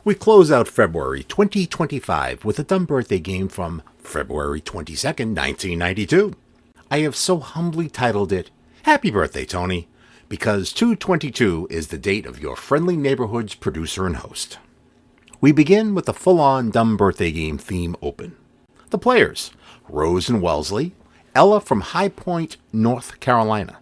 We close out February 2025 with a dumb birthday game from February 22nd, 1992. I have so humbly titled it, Happy Birthday, Tony, because 2/22 is the date of your friendly neighborhood's producer and host. We begin with the full-on dumb birthday game theme open. The players, Rose and Wellesley, Ella from High Point, North Carolina,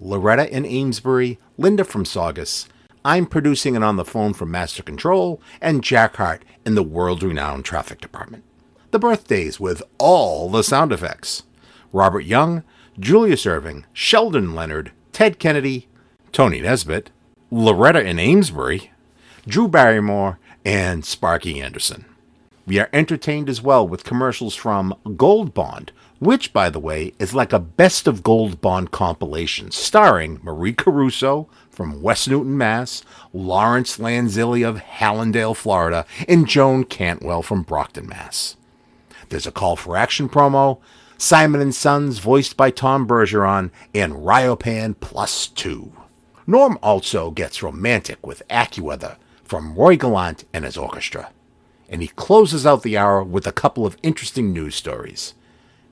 Loretta in Amesbury, Linda from Saugus, I'm producing and on the phone from Master Control, and Jack Harte in the world-renowned Traffic Department. The birthdays with all the sound effects. Robert Young, Julius Erving, Sheldon Leonard, Ted Kennedy, Tony Nesbitt, Loretta in Amesbury, Drew Barrymore, and Sparky Anderson. We are entertained as well with commercials from Gold Bond, which, by the way, is like a best of Gold Bond compilation starring Marie Caruso from West Newton, Mass., Lawrence Lanzilli of Hallandale, Florida, and Joan Cantwell from Brockton, Mass. There's a call for action promo, Simon & Sons voiced by Tom Bergeron, and Ryopan +2. Norm also gets romantic with AccuWeather from Roy Gallant and his orchestra. And he closes out the hour with a couple of interesting news stories.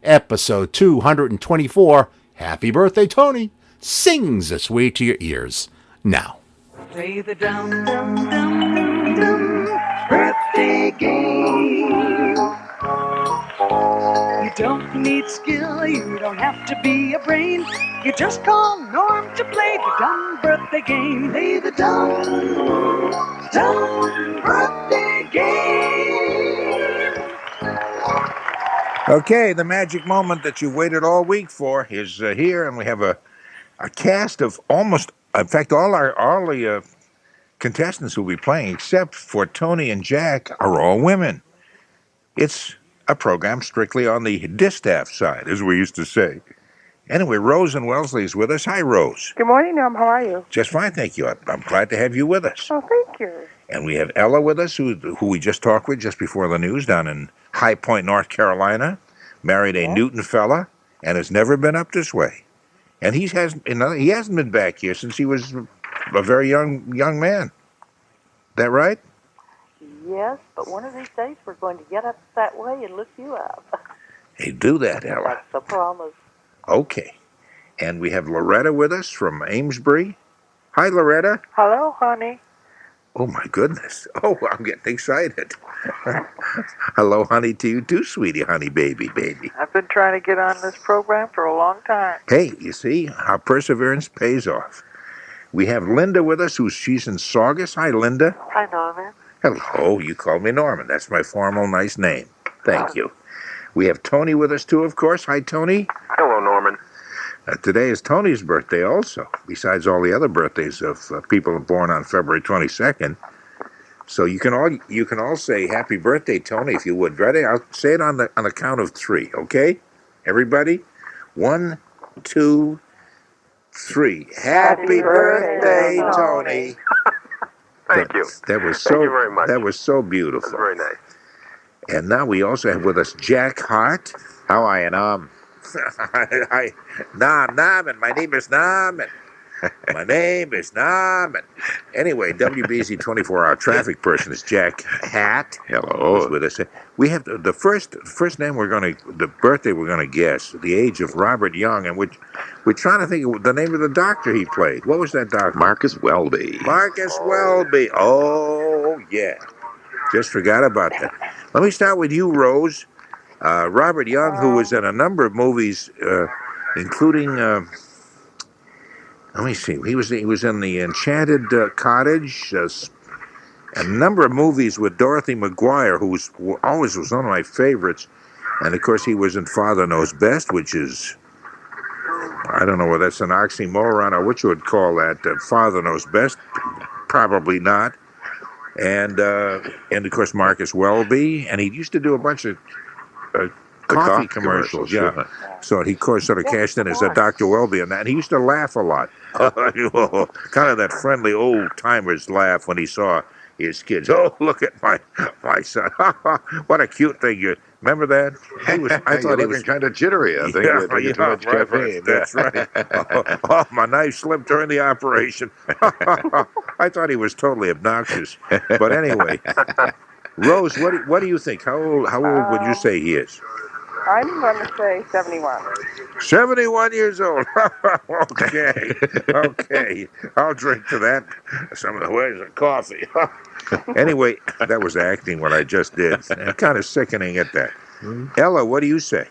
Episode 224, Happy Birthday, Tony, sings this way to your ears. Now. Play the dum dum dum dum dum birthday game. You don't need skill, you don't have to be a brain. You just call Norm to play the dumb birthday game. Play the dumb birthday game. Okay, the magic moment that you waited all week for is here, and we have a cast of almost, in fact, all the contestants who will be playing, except for Tony and Jack, are all women. It's a program strictly on the distaff side, as we used to say. Anyway, Rose and Wellesley is with us. Hi, Rose. Good morning, Norm. How are you? Just fine, thank you. I'm glad to have you with us. Oh, thank you. And we have Ella with us, who we just talked with just before the news, down in High Point, North Carolina. Married a Newton fella and has never been up this way. And he hasn't been back here since he was a very young man. Is that right? Yes, but one of these days we're going to get up that way and look you up. Hey, do that, Ella. That's the promise. Okay. And we have Loretta with us from Amesbury. Hi, Loretta. Hello, honey. Oh, my goodness. Oh, I'm getting excited. Hello, honey, to you too, sweetie, honey, baby. I've been trying to get on this program for a long time. Hey, you see how perseverance pays off. We have Linda with us, she's in Saugus. Hi, Linda. Hi, Norman. Hello, you called me Norman. That's my formal, nice name. Thank you. We have Tony with us, too, of course. Hi, Tony. Hello, Norman. Today is Tony's birthday also, besides all the other birthdays of people born on February 22nd. So you can all say happy birthday, Tony, if you would. Ready? I'll say it on the count of 3, okay? Everybody? 1, 2, 3. Happy birthday, Tony. Thank you. That was Thank you very much. That was so beautiful. That's very nice. And now we also have with us Jack Harte. How are you, Norm? Hi, Norman. My name is Norman. My name is Norman. Anyway, WBZ 24-hour traffic person is Jack Harte. Hello. Who's with us. We have the first name the birthday we're gonna guess, the age of Robert Young, and we're trying to think of the name of the doctor he played. What was that doctor? Marcus Welby. Marcus Welby. Oh yeah, just forgot about that. Let me start with you, Rose. Robert Young, who was in a number of movies, including, let me see, he was in The Enchanted Cottage, a number of movies with Dorothy McGuire, who always was one of my favorites, and of course he was in Father Knows Best, which is, I don't know whether that's an oxymoron or what you would call that, Father Knows Best, probably not, and of course Marcus Welby, and he used to do a bunch of coffee commercials, yeah. Sure. So he sort of cashed in as a Dr. Welby and that. And he used to laugh a lot. Kind of that friendly old-timers laugh when he saw his kids. Oh, look at my son. What a cute thing. Remember that? I thought he was kind of jittery. I think yeah, you're drinking too yeah, much right, caffeine. That's right. Oh, my knife slipped during the operation. I thought he was totally obnoxious. But anyway, Rose, what do you think? How old would you say he is? I'm going to say 71. 71 years old. Okay. Okay. I'll drink to that. Some of the ways of coffee. Anyway, that was acting what I just did. And kind of sickening at that. Ella, what do you say?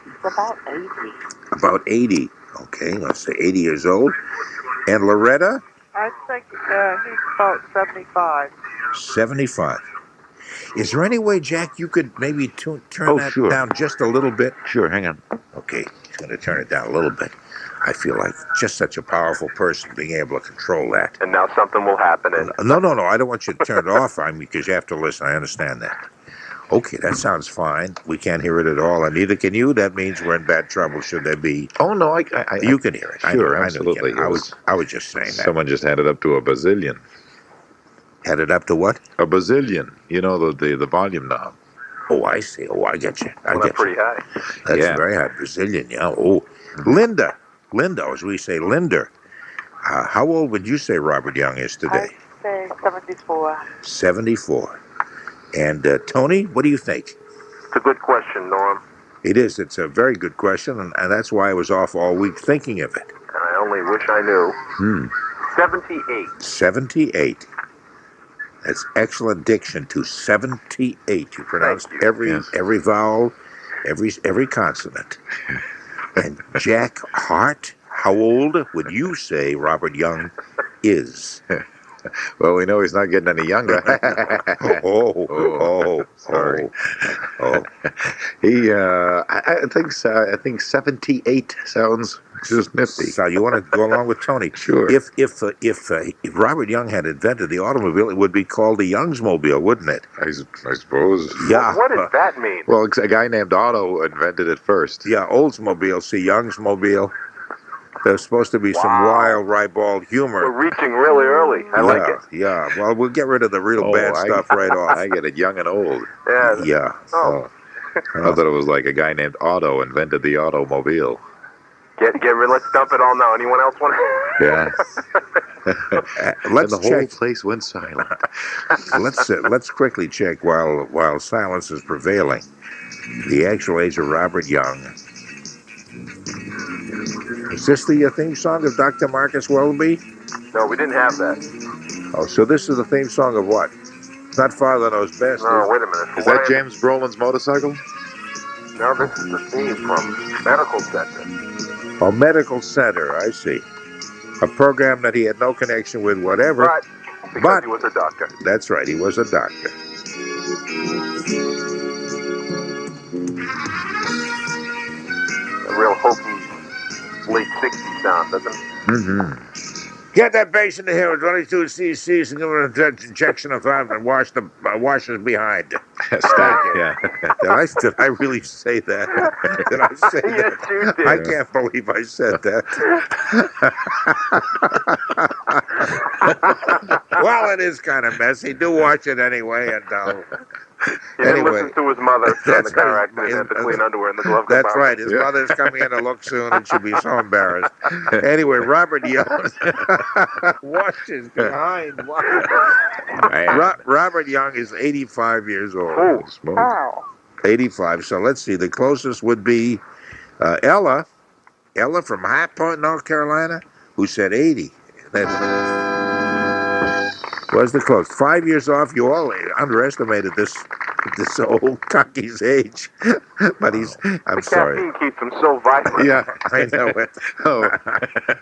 It's about 80. About 80. Okay, let's say 80 years old. And Loretta? I think he's about 75. 75. Is there any way, Jack, you could maybe turn that sure. down just a little bit? Sure, hang on. Okay, he's going to turn it down a little bit. I feel like just such a powerful person being able to control that. And now something will happen. And No, I don't want you to turn it off on me because you have to listen. I understand that. Okay, that sounds fine. We can't hear it at all, and neither can you. That means we're in bad trouble. Should there be? Oh no, You can hear it. Sure, I know absolutely. you can. I was just saying that. Someone just had it up to a bazillion. Had it up to what? A bazillion. You know the volume knob. Oh, I see. Oh, I get you. well, that's pretty high. That's Yeah. very high. Brazilian, yeah. Oh, Linda, as we say, Linda. How old would you say Robert Young is today? I'd say 74. 74. And Tony, what do you think? It's a good question, Norm. It is. It's a very good question, and that's why I was off all week thinking of it. And I only wish I knew. 78. 78. That's excellent diction to 78. You pronounced Thank you. every vowel, every consonant. And Jack Harte, how old would you say Robert Young is? Well, we know he's not getting any younger. Sorry. He, I think 78 sounds just nifty. So you want to go along with Tony? Sure. If Robert Young had invented the automobile, it would be called the Youngsmobile, wouldn't it? I suppose. Yeah. What does that mean? Well, a guy named Otto invented it first. Yeah, Oldsmobile. See, Youngsmobile. There's supposed to be some wild, ribald humor. We're reaching really early. I like it. Yeah. Well, we'll get rid of the real bad stuff right off. I get it young and old. Yeah. Yeah. Oh. I thought it was like a guy named Otto invented the automobile. Get rid. Let's dump it all now. Anyone else want to? Yeah. Let's and the check. whole place went silent. Let's quickly check while silence is prevailing. The actual age of Robert Young. Is this the theme song of Dr. Marcus Welby? No, we didn't have that. Oh, so this is the theme song of what? It's not Father Knows Best. No, wait a minute. Is that James Brolin's motorcycle? No, this is the theme from Medical Center. Oh, Medical Center, I see. A program that he had no connection with, whatever. Because he was a doctor. That's right, he was a doctor. A real hokey late 60s sound, doesn't it? Mm-hmm. Get that bass in the hill, 22 cc's, and give it an injection of that and wash the washers behind. Stack it. Yeah. Did I really say that? Did I say Yes, that? you did. I can't believe I said that. Well, it is kind of messy. Do watch it anyway, and He didn't listen to his mother in the car right. accident and had to clean underwear in the glove That's compartment. right. His mother's coming in to look soon, and she'll be so embarrassed. Anyway, Robert Young watches behind. Robert Young is 85 years old. Oh, Wow. 85. So let's see. The closest would be Ella from High Point, North Carolina, who said 80. That was the close. 5 years off. You all underestimated this old cocky's age. But I'm sorry. Caffeine keeps him so vibrant. Yeah, I know it. Oh.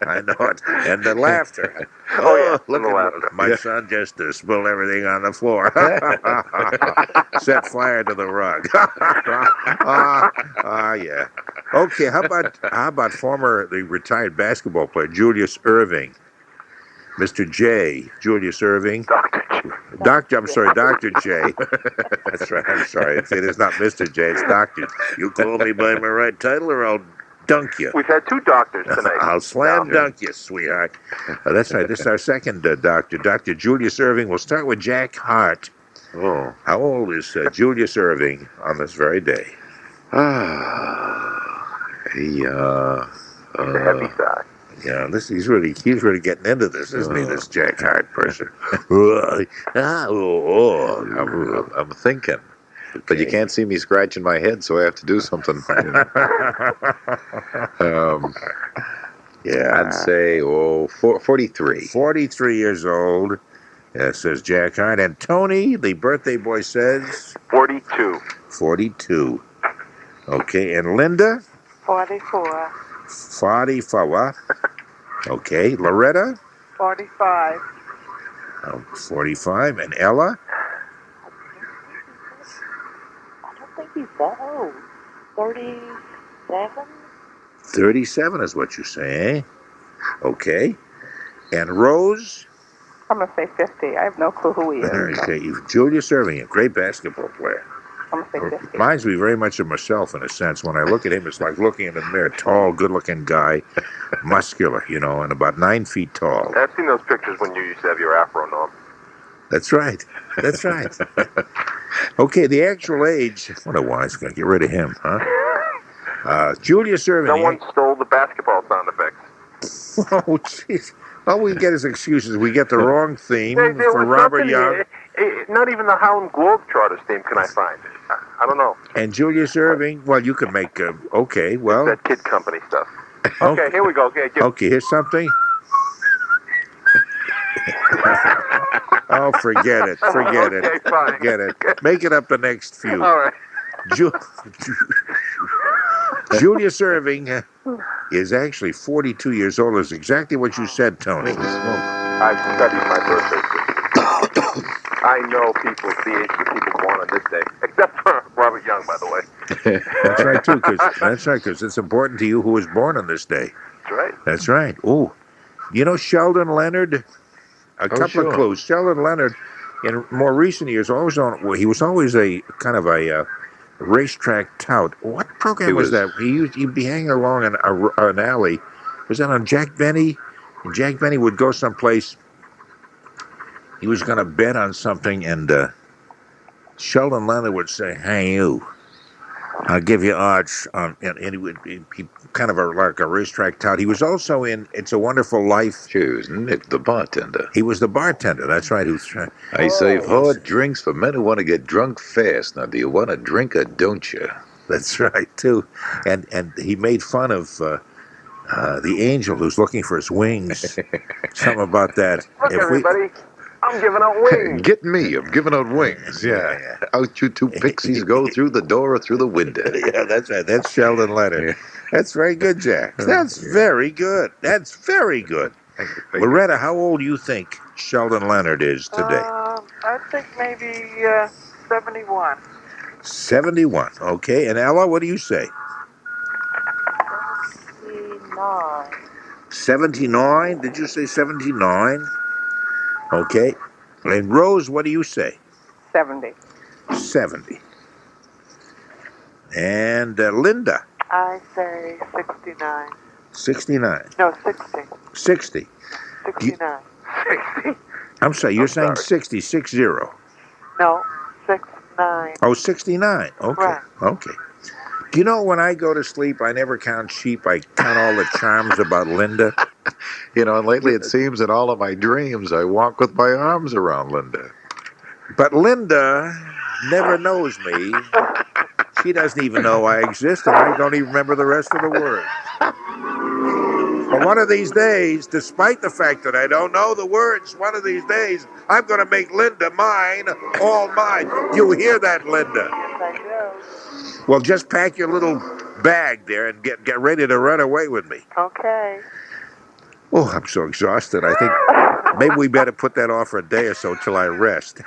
I know it. And the laughter. Oh, yeah. Look the at laughter. my son just spilled everything on the floor. Set fire to the rug. Yeah. Okay, how about the retired basketball player Julius Erving? Mr. J. Julius Erving. Dr. J. That's right. I'm sorry. It is not Mr. J. It's Dr. You call me by my right title or I'll dunk you. We've had two doctors tonight. I'll slam dunk you, sweetheart. That's right. This is our second doctor, Dr. Julius Erving. We'll start with Jack Harte. Oh. How old is Julius Erving on this very day? He, It's a heavy sigh. Yeah, he's really getting into this, isn't he? This Jack Harte person. I'm thinking. But you can't see me scratching my head, so I have to do something. Yeah, I'd say 43. 43 years old. Says Jack Harte. And Tony, the birthday boy, says 42. 42. Okay, and Linda? 44. 44. Okay, Loretta? 45. 45. And Ella? I don't think he's that old. 37? 37 is what you say, eh? Okay. And Rose? I'm going to say 50. I have no clue who he is. Okay, Julius Erving, a great basketball player. I'm going to say 50. Reminds me very much of myself in a sense. When I look at him, it's like looking in the mirror. Tall, good-looking guy, muscular, and about 9 feet tall. I've seen those pictures when you used to have your afro, Norm. That's right. That's right. Okay, the actual age. What a wise guy. Get rid of him, huh? Julius Erving. Someone stole the basketball sound effects. Oh, jeez. All we get is excuses. We get the wrong theme There for was Robert nothing- Young. Not even the Harlem Globetrotters theme can I find. I don't know. And Julius Erving. Well, you can make. Okay, well. That Kid Company stuff. Okay, here we go. Okay, here's something. Oh, forget it. Forget Okay, it. fine. Forget it. Make it up the next few. All right. Julius Erving is actually 42 years old. Is exactly what you said, Tony. I've studied my birthday. I know people, the age that people born on this day, except for Robert Young, by the way. That's right, too. Because it's important to you who was born on this day. That's right. That's right. Ooh. Sheldon Leonard? A couple of clues. Sheldon Leonard, in more recent years, he was always a kind of a racetrack tout. What program was that? He'd be hanging along an alley. Was that on Jack Benny? And Jack Benny would go someplace. He was going to bet on something, and Sheldon Leonard would say, "Hey, you, I'll give you odds on," and he would be kind of like a racetrack tout. He was also in It's a Wonderful Life. Choose Nick the bartender. He was the bartender. That's right. I save hard drinks for men who want to get drunk fast. Now, do you want to drink or don't you? That's right too. And he made fun of the angel who's looking for his wings. Something about that. Look, everybody. I'm giving out wings. Get me. I'm giving out wings. Yeah. Out you two pixies go through the door or through the window. Yeah, that's right. That's Sheldon Leonard. That's very good, Jack. That's very good. That's very good. Loretta, how old do you think Sheldon Leonard is today? I think maybe 71. 71. Okay. And Ella, what do you say? 79. 79? Did you say 79? Okay. And Rose, what do you say? 70. 70. And Linda? I say 69. 69. No, 60. 60. 69. 60. I'm sorry, you're saying 60, 60. No, 69. Oh, 69. Okay. Right. Okay. Do you know when I go to sleep, I never count sheep. I count all the charms about Linda. And lately it seems in all of my dreams I walk with my arms around Linda. But Linda never knows me. She doesn't even know I exist, and I don't even remember the rest of the words. But one of these days, despite the fact that I don't know the words, one of these days, I'm going to make Linda mine, all mine. You hear that, Linda? Yes, I do. Well, just pack your little bag there and get ready to run away with me. Okay. Oh, I'm so exhausted. I think maybe we better put that off for a day or so till I rest.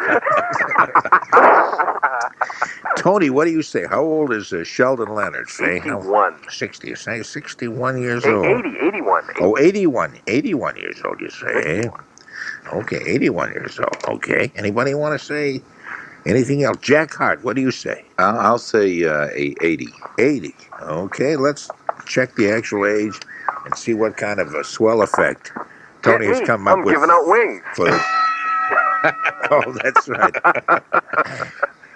Tony, what do you say? How old is Sheldon Leonard? Say 61. 60. Say 61 years old. 81. Oh, 81. 81 years old, you say. Okay, 81 years old. Okay. Anybody want to say anything else? Jack Harte, what do you say? I'll say 80. 80. Okay, let's check the actual age and see what kind of a swell effect Tony has come up I'm with. giving out wings. For Oh, that's right.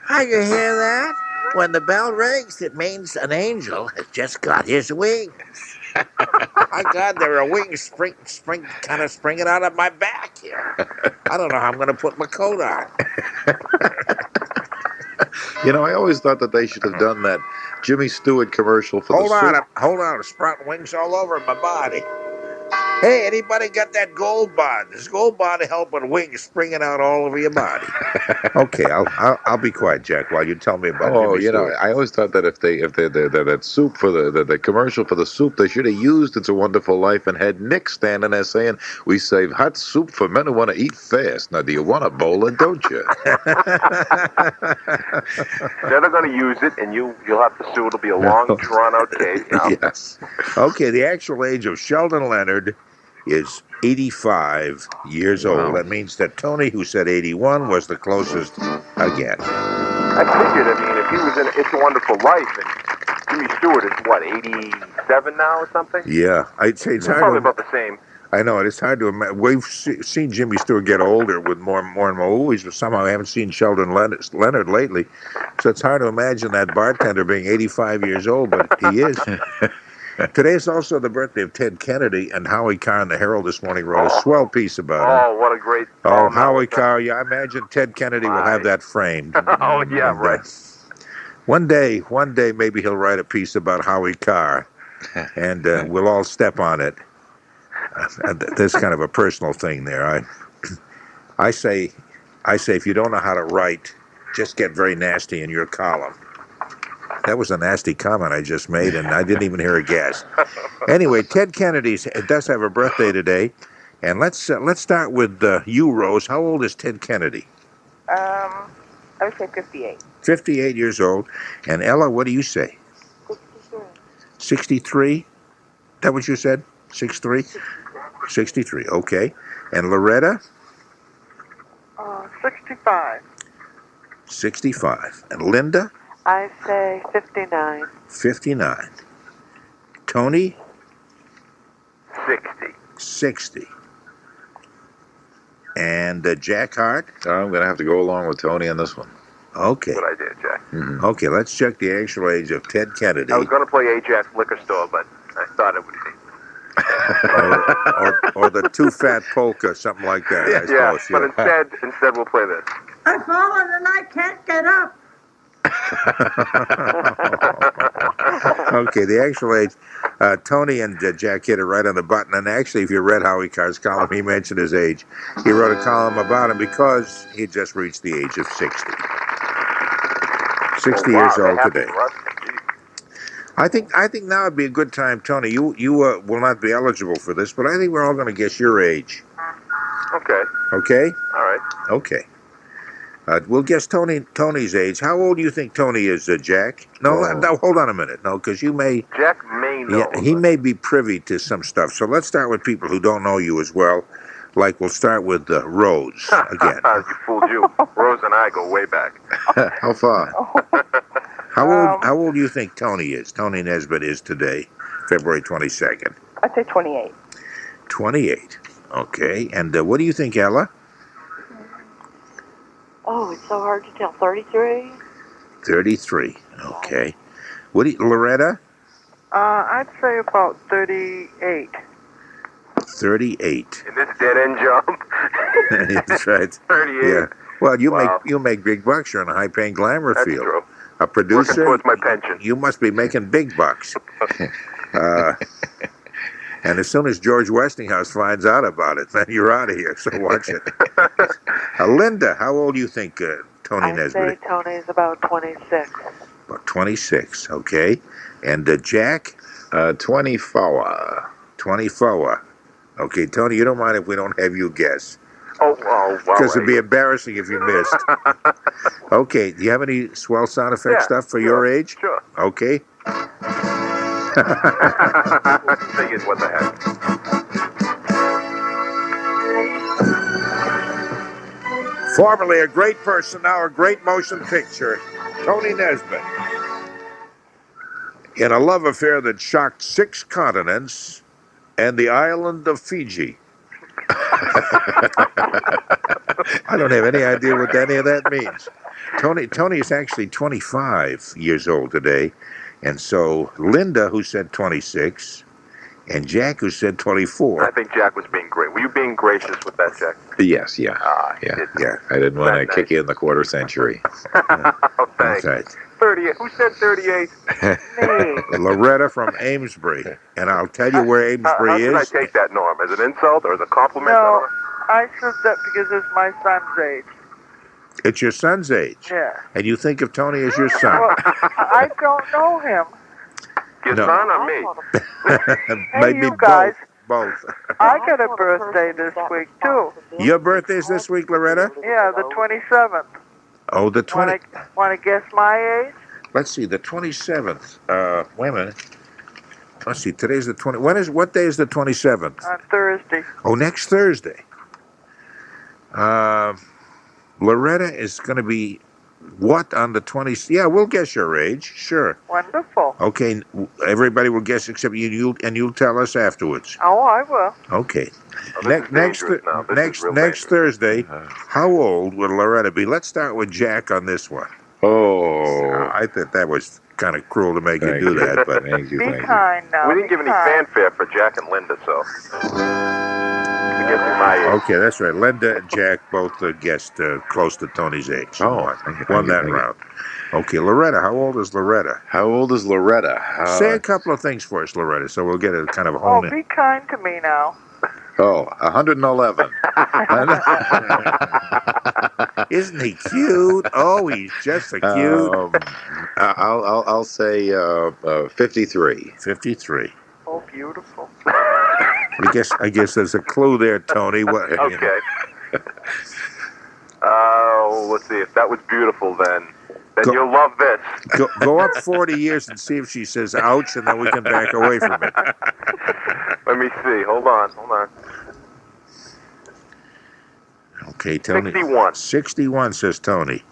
How you hear that? When the bell rings, it means an angel has just got his wings. My God, there are wings kind of springing out of my back here. I don't know how I'm going to put my coat on. You know, I always thought that they should have done that Jimmy Stewart commercial for Hold the on, soup. I'm sprouting wings all over my body. Hey, anybody got that Gold Bond? Does Gold Bond help with wings springing out all over your body? Okay, I'll be quiet, Jack, while you tell me about Oh, Jimmy you know, Stewart. I always thought that if that soup for the commercial for the soup, they should have used "It's a Wonderful Life" and had Nick standing there saying, "We save hot soup for men who want to eat fast. Now, do you want a bowl or don't you?" They're going to use it, and you'll have to sue. It'll be a long, drawn-out case. Now. Yes. Okay, the actual age of Sheldon Leonard is 85 years old. That means that Tony, who said 81, was the closest again. I figured, if he was in It's a Wonderful Life, and Jimmy Stewart is, what, 87 now or something? Yeah, I'd say it's hard Probably to... about the same. I know, it's hard to imagine. We've seen Jimmy Stewart get older with more and more movies, but somehow I haven't seen Sheldon Leonard lately. So it's hard to imagine that bartender being 85 years old, but he is. Today is also the birthday of Ted Kennedy, and Howie Carr in the Herald this morning wrote a swell piece about him. Oh, what a great... Oh, Howie Carr, yeah, I imagine Ted Kennedy will have that framed. Oh, yeah, right. One day, maybe he'll write a piece about Howie Carr, and we'll all step on it. There's kind of a personal thing there. I say, if you don't know how to write, just get very nasty in your column. That was a nasty comment I just made, and I didn't even hear a guess. Anyway, Ted Kennedy does have a birthday today, and let's start with you, Rose. How old is Ted Kennedy? I would say 58. 58 years old. And Ella, what do you say? 63. 63? Is that what you said? 63? 63, okay. And Loretta? 65. 65. And Linda? I say 59. 59. Tony? 60. 60. And Jack Harte? I'm going to have to go along with Tony on this one. Okay. Good idea, Jack. Mm-hmm. Okay, let's check the actual age of Ted Kennedy. I was going to play Ajax Liquor Store, but I thought it would be. or the Too Fat Polka, something like that, I suppose. But instead we'll play this. I've fallen and I can't get up. Okay, the actual age. Tony and Jack hit it right on the button. And actually, if you read Howie Carr's column, he mentioned his age. He wrote a column about him because he just reached the age of 60. 60 years old today. I think now would be a good time, Tony. You will not be eligible for this, but I think we're all going to guess your age. Okay. Okay? All right. Okay. We'll guess Tony's age. How old do you think Tony is, Jack? No, hold on a minute. No, because you may... Jack may know. Yeah, he may be privy to some stuff. So let's start with people who don't know you as well. Like, we'll start with Rose again. You fooled you. Rose and I go way back. How far? How old do you think Tony is? Tony Nesbitt is today, February 22nd. I'd say 28. 28. Okay. And what do you think, Ella? Oh, it's so hard to tell. 33? 33. Okay. What do you, Loretta? I'd say about 38. 38. In this dead-end job. That's right. 38. Yeah. Well, you make big bucks. You're in a high-paying glamour That's field. true. A producer. Working towards my pension. You must be making big bucks. And as soon as George Westinghouse finds out about it, then you're out of here. So watch it. Linda, how old do you think Tony Nesbitt is? I'd say Tony's about 26. About 26, okay. And Jack? 24. 24. Okay, Tony, you don't mind if we don't have you guess? Oh, wow. Because it'd be embarrassing if you missed. Okay, do you have any swell sound effect stuff for your age? Sure. Okay. Figured what the heck. Formerly a great person, now a great motion picture, Tony Nesbitt. In a love affair that shocked 6 continents and the island of Fiji. I don't have any idea what any of that means. Tony is actually 25 years old today, and so Linda, who said 26, and Jack, who said 24. I think Jack was being great. Were you being gracious with that, Jack? Yes, yeah. Yeah. I didn't want to kick you in the quarter century. Oh, thanks. That's right. 38. Who said 38? Me. Loretta from Amesbury, and I'll tell you where Amesbury How should I is. take that, Norm? As an insult or as a compliment? No, I said that because it's my son's age. It's your son's age. Yeah. And you think of Tony as your son. Well, I don't know him. Your No. son or me? Maybe you guys. both. I got a birthday this week, too. Your birthday's this week, Loretta? Yeah, the 27th. Oh, the 20. Want to guess my age? Let's see, the 27th. Wait a minute. Let's see, today's the 20. What day is the 27th? On Thursday. Oh, next Thursday. Loretta is going to be what on the 20th? Yeah, we'll guess your age. Sure. Wonderful. Okay, everybody will guess except you, and you'll tell us afterwards. Oh, I will. Okay. Oh, this is dangerous now. This is real Next dangerous. Thursday, how old would Loretta be? Let's start with Jack on this one. Oh. I thought that was kind of cruel to make you do that, but Thank you, Be thank you. kind now. We didn't give any fanfare for Jack and Linda, so. To get me my age. okay, that's right. Linda and Jack both guessed close to Tony's age. Oh, thank you, Won thank you, that thank you. round. Okay, Loretta, how old is Loretta? How old is Loretta? Say a couple of things for us, Loretta, so we'll get a kind of Oh, hone in. be kind to me now. 111. Isn't he cute? Oh, he's just a cute. I'll say 53. 53. Oh, beautiful. I guess there's a clue there, Tony. What? Okay. Let's see. If that was beautiful, then you'll love this. Go up 40 years and see if she says ouch, and then we can back away from it. Let me see. Hold on. Okay, Tony. 61. 61, says Tony.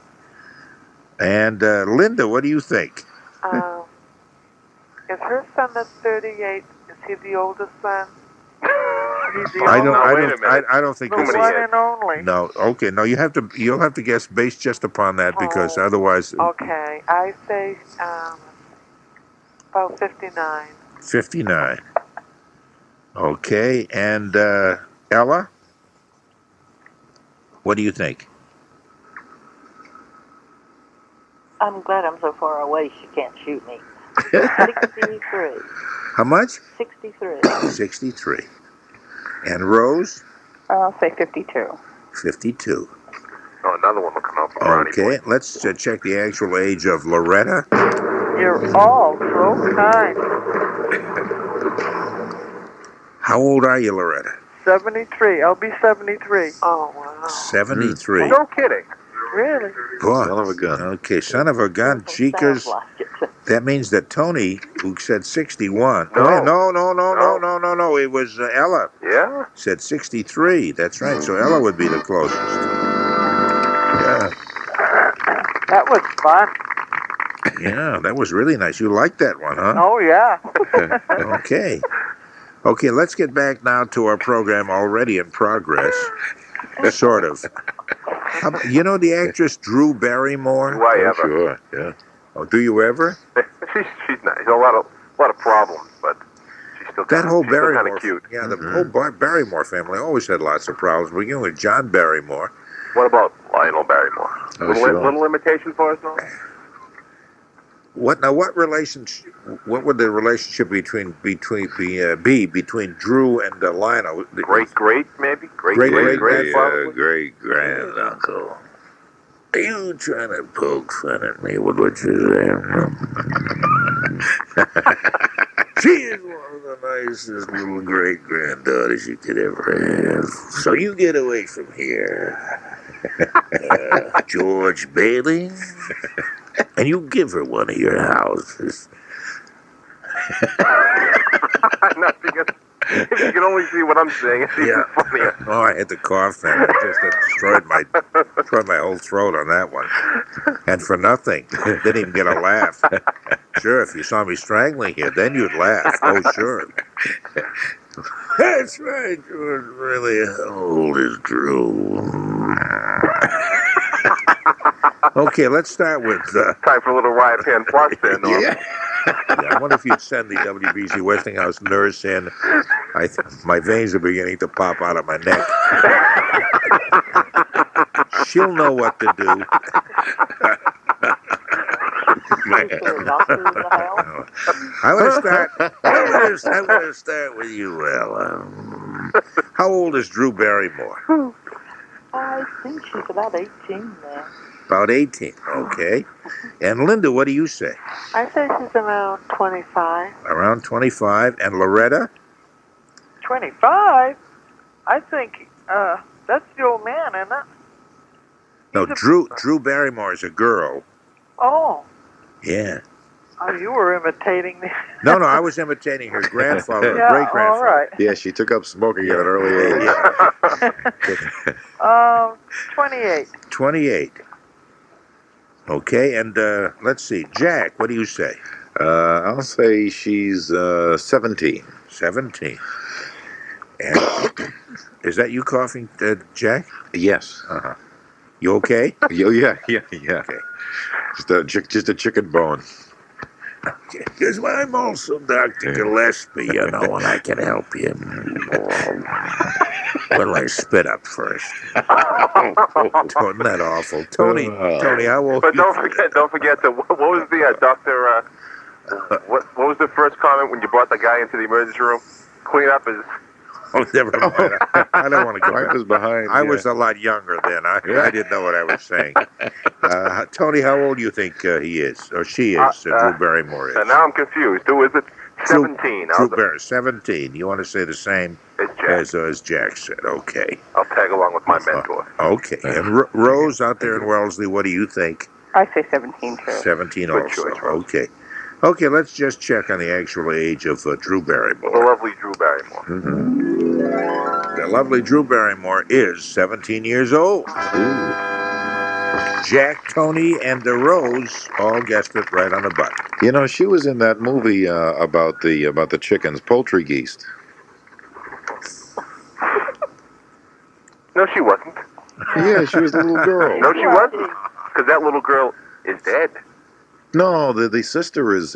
And Linda, what do you think? Is her son that's 38, is he the oldest son? He's the I only don't think So this many is. one and only. No, okay, no. You'll have to guess based just upon that because otherwise, Okay, I say about 59. 59. Okay, and Ella, what do you think? I'm glad I'm so far away she can't shoot me. 63. How much? 63. 63. And Rose, I'll say 52. 52. Oh, another one will come out from Ronnie. Okay, let's check the actual age of Loretta. You're all so kind. How old are you, Loretta? 73. I'll be 73. Oh, wow. 73. No kidding. Really? Boy. Son of a gun. Okay, son of a gun, cheekers. Sounds like it. That means that Tony, who said 61. No. No. It was Ella. Yeah? Said 63. That's right. So Ella would be the closest. Yeah. That was fun. Yeah, that was really nice. You liked that one, huh? Oh, yeah. Okay. Okay, let's get back now to our program already in progress. Sort of. You know the actress Drew Barrymore? Do I Oh, ever? sure, yeah. Oh, do you ever? She's nice. A lot of problems, but she's still That whole she's still Barrymore, kind of cute. yeah, the whole Barrymore family always had lots of problems. Beginning with John Barrymore. What about Lionel Barrymore? Oh, little, sure. little imitation for us, no? What would the relationship between Drew and Lionel? Great, maybe? Great Great-great-grandfather? Great grand uncle. Are you trying to poke fun at me with what you're saying? She is one of the nicest little great-granddaughters you could ever have. So you get away from here, George Bailey, and you give her one of your houses. Not because if you can only see what I'm saying, it's even funnier. Oh, I had to cough then. I just destroyed my whole throat on that one. And for nothing. Didn't even get a laugh. Sure, if you saw me strangling you, then you'd laugh. Oh, sure. That's right, George. Really, how old is Drew? Okay, let's start with... Time for a little Riot Pan Plus there, Norm. Yeah, I wonder if you'd send the WBC Westinghouse nurse in. My veins are beginning to pop out of my neck. She'll know what to do. I want to start with you, Well. How old is Drew Barrymore? I think she's about 18 now. About 18, okay. And Linda, what do you say? I say she's around 25. Around 25. And Loretta? 25? I think that's the old man, isn't it? No, Drew Barrymore is a girl. Oh. Yeah. Oh, you were imitating me. No, I was imitating her grandfather, Yeah, great-grandfather. all right. Yeah, she took up smoking at an early age. 28. 28. Okay, and let's see. Jack, what do you say? I'll say she's 17. 17. And is that you coughing, Jack? Yes. Uh-huh. You okay? Yeah. Okay. Just a chicken bone. Because I'm also Dr. Gillespie, and I can help you. Well, I spit up first. Isn't that awful? Tony, how old? But don't forget what was the doctor? What was the first comment when you brought the guy into the emergency room? Clean up his. Oh, never mind. I don't want to go back. I was behind. I was a lot younger then. I didn't know what I was saying. Tony, how old do you think he is, or she is, Drew Barrymore is? And now I'm confused. Who is it? 17. Drew Barrymore, 17. You want to say the same as Jack said? Okay. I'll tag along with my mentor. Okay. And Rose out there in Wellesley, what do you think? I say 17 too. 17 Good also. choice, Rose. Okay. Okay, let's just check on the actual age of Drew Barrymore. The lovely Drew Barrymore. Mm-hmm. The lovely Drew Barrymore is 17 years old. Ooh. Jack, Tony, and the Rose all guessed it right on the button. You know, she was in that movie about the chickens, Poultry Geese. No, she wasn't. Yeah, she was a little girl. No, she wasn't. Because that little girl is dead. No, the sister is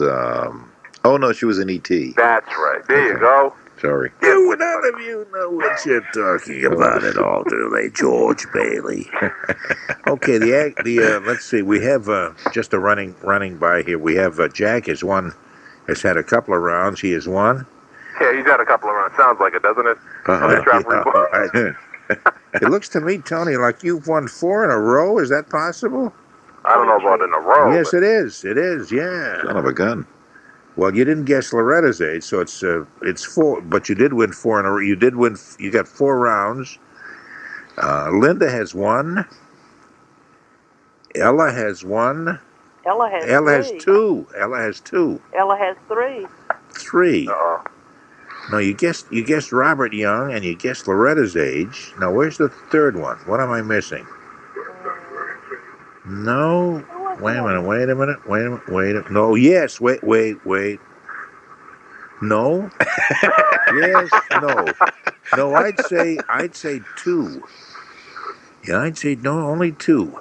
oh no, she was in E.T. That's right. There you go. Sorry. None of you know what you're talking about at all, do they, George Bailey? Okay, let's see. We have just a running by here. We have Jack has had a couple of rounds. He has won. Yeah, he's had a couple of rounds. Sounds like it, doesn't it? It looks to me, Tony, like you've won 4 in a row. Is that possible? I don't know about in a row. Yes, it is. It is. Yeah. Son of a gun. Well, you didn't guess Loretta's age, so it's 4. But you did win 4 in a row. You did win. You got 4 rounds. Linda has 1. Ella has 1. Ella has Ella has 3. 2. Ella has 2. Ella has 3. 3. Uh-oh. No, you guessed Robert Young, and you guessed Loretta's age. Now, where's the third one? What am I missing? No. Wait a minute. No. Yes. Wait. No. Yes. No. No. I'd say 2. Yeah, I'd say no. Only 2.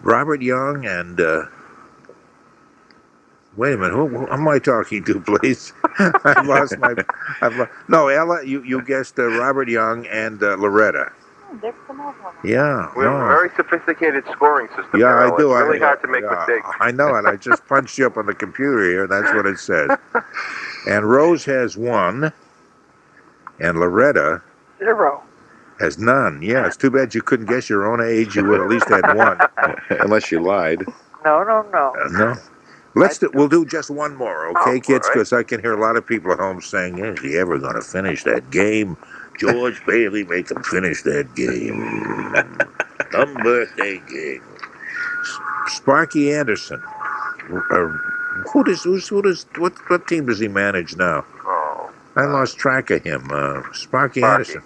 Robert Young and. Wait a minute. Who am I talking to, please? I've lost my. No, Ella. You guessed Robert Young and Loretta. There's another one. Yeah. We have a very sophisticated scoring system. Yeah, Carol. I do. It's really hard to make mistakes. I know it. I just punched you up on the computer here. That's what it says. And Rose has 1, and Loretta 0 has none. Yeah, it's too bad you couldn't guess your own age. You would at least had 1, unless you lied. No. No. We'll do just one more, okay, kids? Because I can hear a lot of people at home saying, "Is he ever going to finish that game?" George Bailey, make him finish that game. Some birthday game. Sparky Anderson. What team does he manage now? I lost track of him. Sparky Anderson.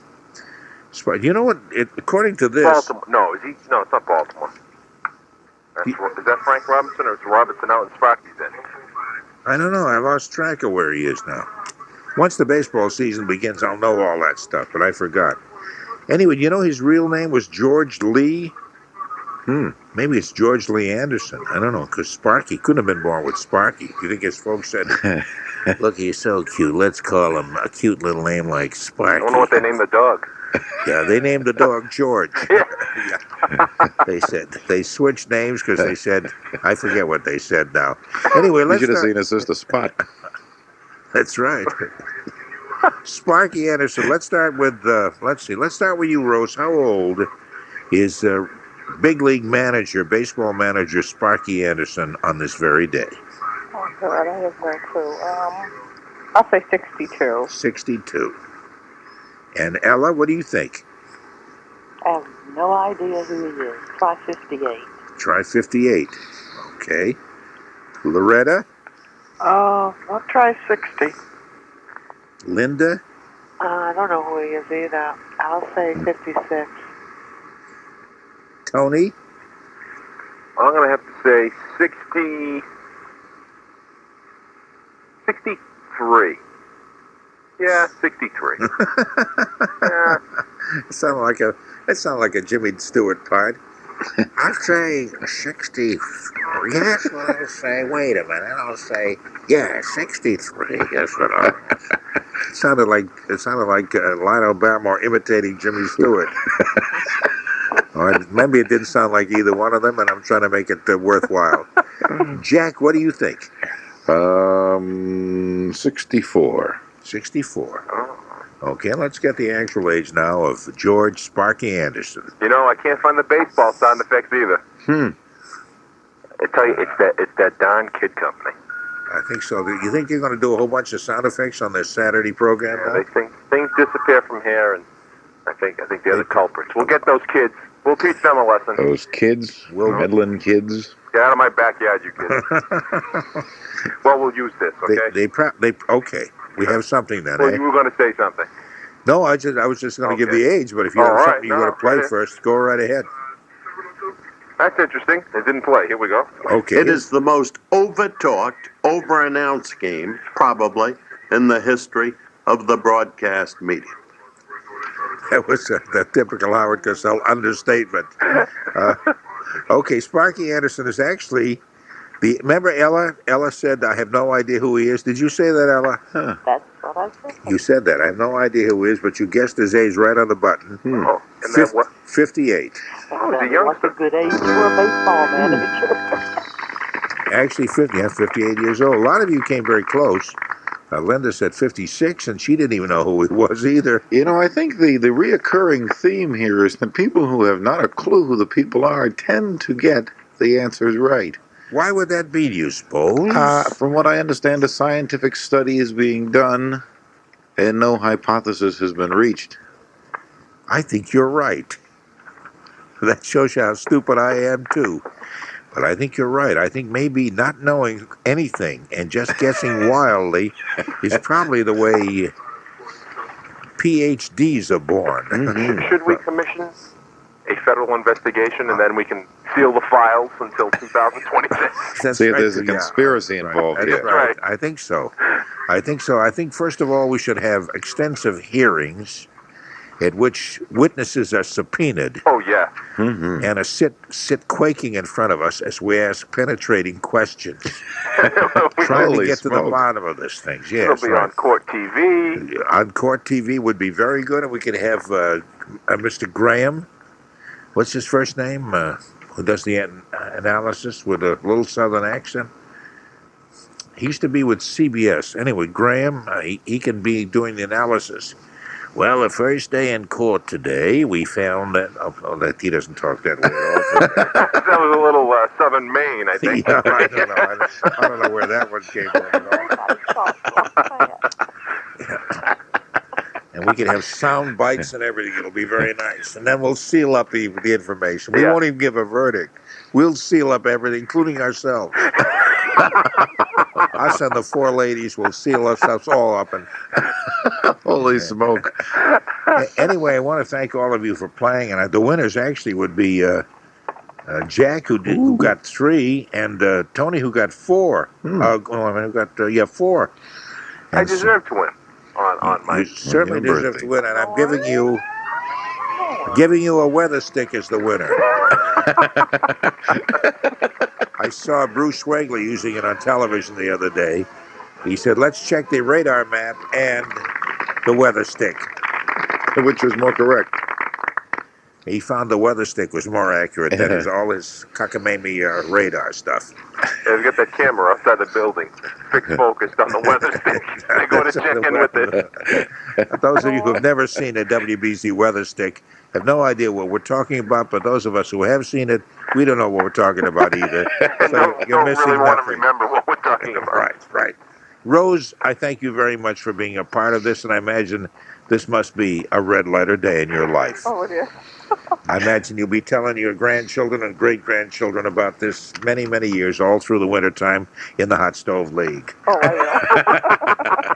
You know what? According to this, Baltimore. No, is he? No, it's not Baltimore. Is that Frank Robinson, or is Robinson out and Sparky's in? I don't know. I lost track of where he is now. Once the baseball season begins, I'll know all that stuff, but I forgot. Anyway, you know his real name was George Lee? Maybe it's George Lee Anderson. I don't know, because Sparky couldn't have been born with Sparky. You think his folks said, look, he's so cute. Let's call him a cute little name like Sparky. I don't know what they named the dog. Yeah, they named the dog George. They said, they switched names because they said, I forget what they said now. Anyway, You let's should have start. seen his sister Spot. That's right. Sparky Anderson. Let's start with, let's start with you, Rose. How old is big league manager, baseball manager Sparky Anderson on this very day? Oh, God, I have no clue. I'll say 62. 62. And Ella, what do you think? I have no idea who he is. Try 58. Try 58. Okay. Loretta? I'll try 60. Linda? I don't know who he is either. I'll say 56. Tony? I'm going to have to say 63. Yeah, 63. Yeah. It sounded like a Jimmy Stewart part. I'll say 60. Yes, what I'll say. Wait a minute. I'll say, 63. Yes, what I'll. It sounded like Lionel Barrymore imitating Jimmy Stewart. Or maybe it didn't sound like either one of them, and I'm trying to make it worthwhile. Jack, what do you think? 64. 64. Okay, let's get the actual age now of George Sparky Anderson. You know, I can't find the baseball sound effects either. I tell you, it's that darn kid company. I think so. You think you're going to do a whole bunch of sound effects on this Saturday program? Yeah, they think things disappear from here, and I think they're the culprits. We'll get those kids. We'll teach them a lesson. Those kids, meddling kids. Get out of my backyard, you kids. Well, we'll use this, okay? Okay. We have something then, Well, eh? you were going to say something. No, I was just going to give Okay. the age, but if you have something you want to play first, go right ahead. That's interesting. It didn't play. Here we go. Okay. It is the most over-talked, over-announced game, probably, in the history of the broadcast media. That was the typical Howard Cosell understatement. Okay, Sparky Anderson is actually remember Ella? Ella said, I have no idea who he is. Did you say that, Ella? That's what I said. You said that. I have no idea who he is, but you guessed his age right on the button. Oh, and that what? 58. Oh, he's a What's youngster. a good age for a baseball manager? Actually, 58 years old. A lot of you came very close. Linda said 56, and she didn't even know who he was either. You know, I think the reoccurring theme here is that people who have not a clue who the people are tend to get the answers right. Why would that be, do you suppose? From what I understand, a scientific study is being done, and no hypothesis has been reached. I think you're right. That shows you how stupid I am, too. But I think you're right. I think maybe not knowing anything and just guessing wildly is probably the way PhDs are born. Should we commission a federal investigation and then we can seal the files until 2026? That's See if right, there's a yeah. conspiracy involved That's here. right. I think so. I think, first of all, we should have extensive hearings at which witnesses are subpoenaed Oh, yeah. and sit quaking in front of us as we ask penetrating questions, trying to Holy get to the smoke. bottom of this thing. It'll Yes, be right. on court TV. On court TV would be very good, and we could have Mr. Graham. What's his first name? Who does the analysis with a little southern accent? He used to be with CBS. Anyway, Graham, he can be doing the analysis. Well, the first day in court today, we found that... that he doesn't talk that way at all. That was a little southern Maine, I think. Yeah, I don't know. I don't know where that one came from at all. And we can have sound bites and everything. It'll be very nice. And then we'll seal up the information. We won't even give a verdict. We'll seal up everything, including ourselves. Us and the four ladies will seal ourselves all up. And Holy smoke. anyway, I want to thank all of you for playing. And the winners actually would be Jack, who got 3, and Tony, who got 4. Who got 4. I deserve to win. on my. You certainly your deserve birthday. to win, and I'm giving you a weather stick as the winner. I saw Bruce Schweigler using it on television the other day. He said, "Let's check the radar map and the weather stick." Which was more correct? He found the weather stick was more accurate than all his cockamamie radar stuff. Yeah, get that camera outside the building, fixed focused on the weather stick. They go to check in with it. Those of you who have never seen a WBZ weather stick have no idea what we're talking about, but those of us who have seen it, we don't know what we're talking about either. So you're missing really want to nothing. remember what we're talking about. Right. Rose, I thank you very much for being a part of this, and I imagine this must be a red letter day in your life. Oh, it is. I imagine you'll be telling your grandchildren and great-grandchildren about this many, many years, all through the wintertime in the Hot Stove League. Oh, I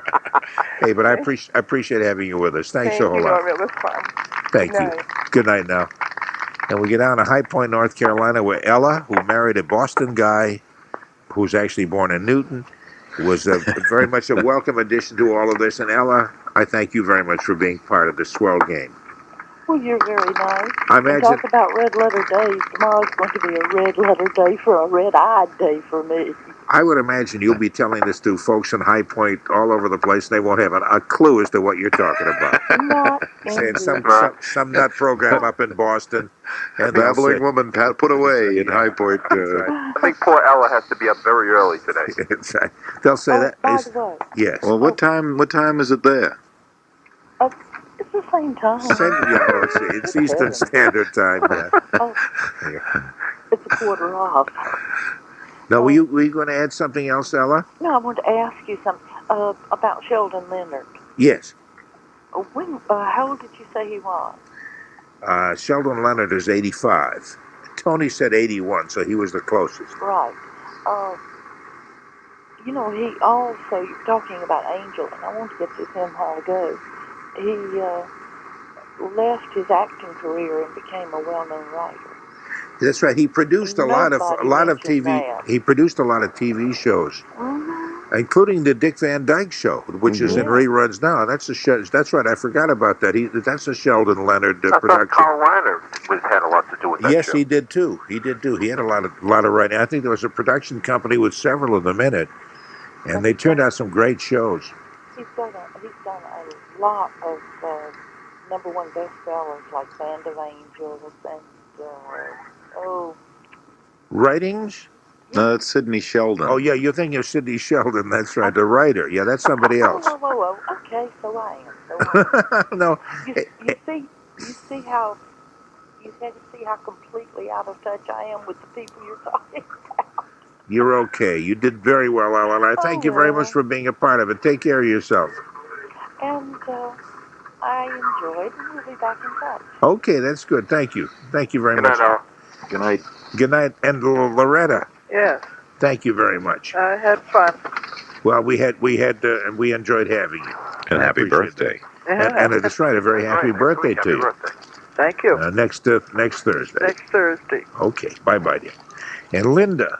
Hey, but I appreciate having you with us. Thanks a whole lot. It was fun. Thank you. Good night now. And we get down to High Point, North Carolina, where Ella, who married a Boston guy who's actually born in Newton, was very much a welcome addition to all of this. And Ella, I thank you very much for being part of this swell game. Well, you're very nice. I imagine. Talk about red letter days. Tomorrow's going to be a red letter day for a red-eyed day for me. I would imagine you'll be telling this to folks in High Point all over the place, and they won't have a clue as to what you're talking about. Not saying some nut program up in Boston. And babbling woman put away in High Point. I think poor Ella has to be up very early today. They'll say that. By the way. Yes. Well, what time is it there? It's the same time. It's Eastern Standard Time. Yeah. It's a quarter off. Now, were you going to add something else, Ella? No, I wanted to ask you something about Sheldon Leonard. Yes. How old did you say he was? Sheldon Leonard is 85. Tony said 81, so he was the closest. Right. He also, talking about Angel, and I want to get this in a while ago, he left his acting career and became a well-known writer. That's right. He produced a lot of TV. That. He produced a lot of TV shows, including the Dick Van Dyke Show, which is in reruns now. That's right. I forgot about that. That's a Sheldon Leonard production. Carl Reiner had a lot to do with that. Yes, show. he did too. He had a lot of writing. I think there was a production company with several of them in it, and they turned out some great shows. He's done a lot of #1 bestsellers like Band of Angels and Writings? No, it's Sidney Sheldon. Oh, yeah, you're thinking of Sidney Sheldon. That's right, the writer. Yeah, that's somebody else. Whoa. Okay, so I am. No. You see how completely out of touch I am with the people you're talking about. You're okay. You did very well, Ellen. I thank you very much for being a part of it. Take care of yourself. And I enjoyed, and we'll be back in touch. Okay, that's good. Thank you. Thank you very much. Good night, Al. Good night. Good night. And Loretta, Yes. thank you very much. I had fun. Well, we enjoyed having you. And happy birthday. And that's right, a very happy birthday to you. Thank you. Next Thursday. Next Thursday. Okay, bye-bye, dear. And Linda.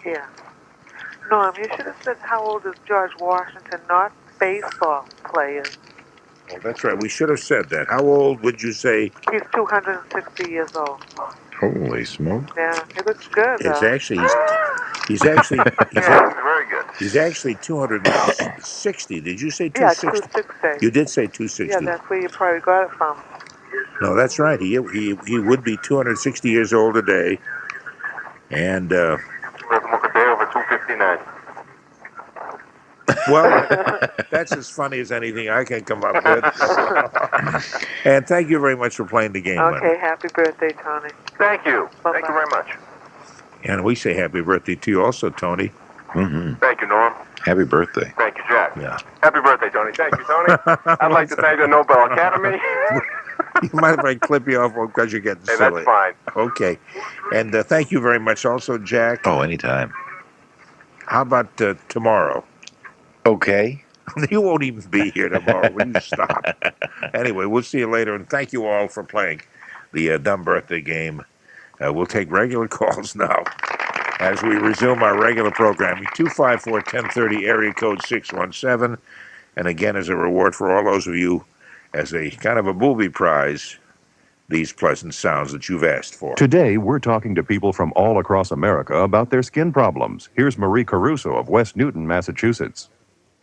Yeah. Norm, you should have said how old is George Washington, not baseball players. Well, that's right. We should have said that. How old would you say? He's 260 years old. Holy smoke! Yeah, he looks good. It's actually he's very good. He's actually 260. Did you say 260? Yeah, 260. You did say 260. Yeah, that's where you probably got it from. No, that's right. He would be 260 years old today, and Over 259. well, that's as funny as anything I can come up with. And thank you very much for playing the game. Okay, Leonard. happy birthday, Tony. Thank you. Bye-bye. Thank you very much. And we say happy birthday to you also, Tony. Mm-hmm. Thank you, Norm. Happy birthday. Thank you, Jack. Yeah. Happy birthday, Tony. Thank you, Tony. I'd like to thank the Nobel Academy. You mind if I clip you off because you're getting silly? That's fine. Okay. And thank you very much also, Jack. Oh, anytime. How about tomorrow? Okay. You won't even be here tomorrow. Will you stop? Anyway, we'll see you later, and thank you all for playing the dumb birthday game. We'll take regular calls now as we resume our regular programming. 254-1030, area code 617. And again, as a reward for all those of you, as a kind of a movie prize, these pleasant sounds that you've asked for. Today, we're talking to people from all across America about their skin problems. Here's Marie Caruso of West Newton, Massachusetts.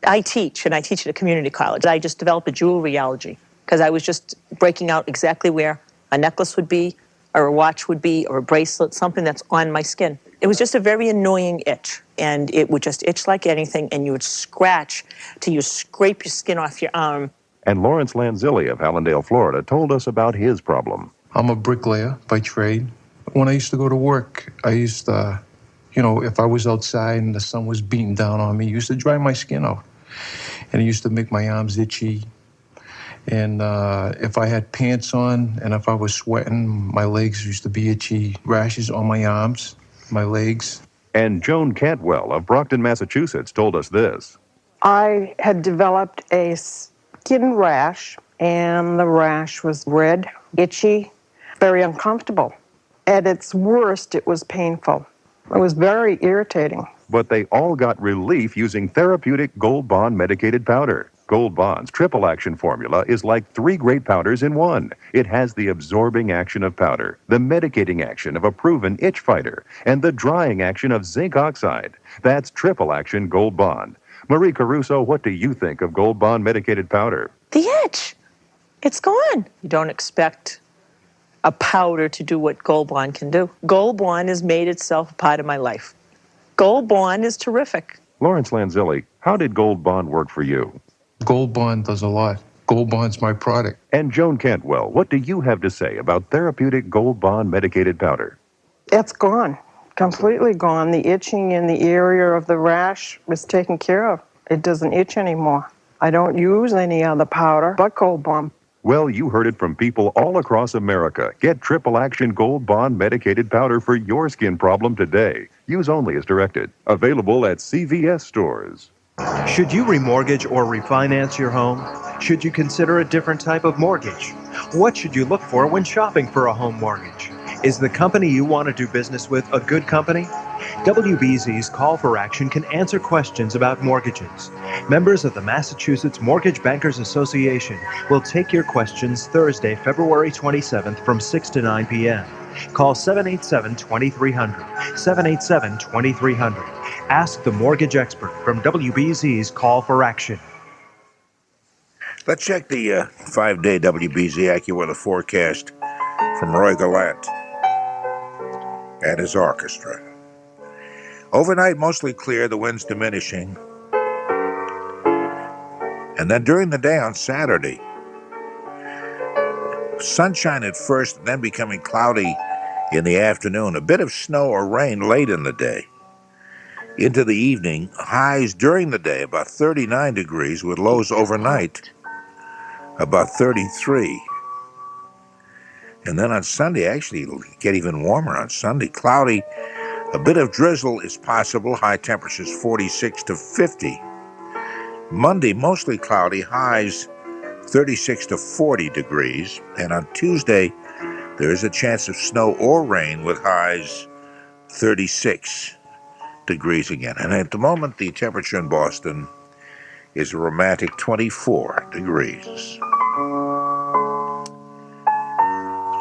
I teach, and I teach at a community college. I just developed a jewelry allergy because I was just breaking out exactly where a necklace would be, or a watch would be, or a bracelet, something that's on my skin. It was just a very annoying itch, and it would just itch like anything, and you would scratch till you scrape your skin off your arm. And Lawrence Lanzilli of Hallandale, Florida, told us about his problem. I'm a bricklayer by trade. When I used to go to work, I used to, if I was outside and the sun was beating down on me, it used to dry my skin out. And it used to make my arms itchy. And if I had pants on and if I was sweating, my legs used to be itchy, rashes on my arms, my legs. And Joan Cantwell of Brockton, Massachusetts, told us this. I had developed a skin rash, and the rash was red, itchy, very uncomfortable. At its worst, it was painful. It was very irritating. But they all got relief using therapeutic Gold Bond medicated powder. Gold Bond's triple action formula is like 3 great powders in one. It has the absorbing action of powder, the medicating action of a proven itch fighter, and the drying action of zinc oxide. That's triple action Gold Bond. Marie Caruso, what do you think of Gold Bond medicated powder? The itch, it's gone. You don't expect a powder to do what Gold Bond can do. Gold Bond has made itself a part of my life. Gold Bond is terrific. Lawrence Lanzilli, how did Gold Bond work for you? Gold Bond does a lot. Gold Bond's my product. And Joan Cantwell, what do you have to say about therapeutic Gold Bond medicated powder? It's gone, completely gone. The itching in the area of the rash was taken care of. It doesn't itch anymore. I don't use any other powder but Gold Bond. Well, you heard it from people all across America. Get triple action Gold Bond medicated powder for your skin problem today. Use only as directed. Available at CVS stores. Should you remortgage or refinance your home? Should you consider a different type of mortgage? What should you look for when shopping for a home mortgage? Is the company you want to do business with a good company? WBZ's Call for Action can answer questions about mortgages. Members of the Massachusetts Mortgage Bankers Association will take your questions Thursday, February 27th from 6 to 9 p.m. Call 787-2300, 787-2300. Ask the mortgage expert from WBZ's Call for Action. Let's check the 5-day WBZ AccuWeather forecast from Roy Gallant and his orchestra. Overnight, mostly clear, the winds diminishing. And then during the day on Saturday, sunshine at first, then becoming cloudy in the afternoon. A bit of snow or rain late in the day. Into the evening, highs during the day about 39 degrees with lows overnight about 33. And then on Sunday, actually, it'll get even warmer on Sunday. Cloudy, a bit of drizzle is possible. High temperatures 46 to 50. Monday, mostly cloudy, highs 36 to 40 degrees. And on Tuesday, there is a chance of snow or rain with highs 36 degrees again. And at the moment, the temperature in Boston is a romantic 24 degrees.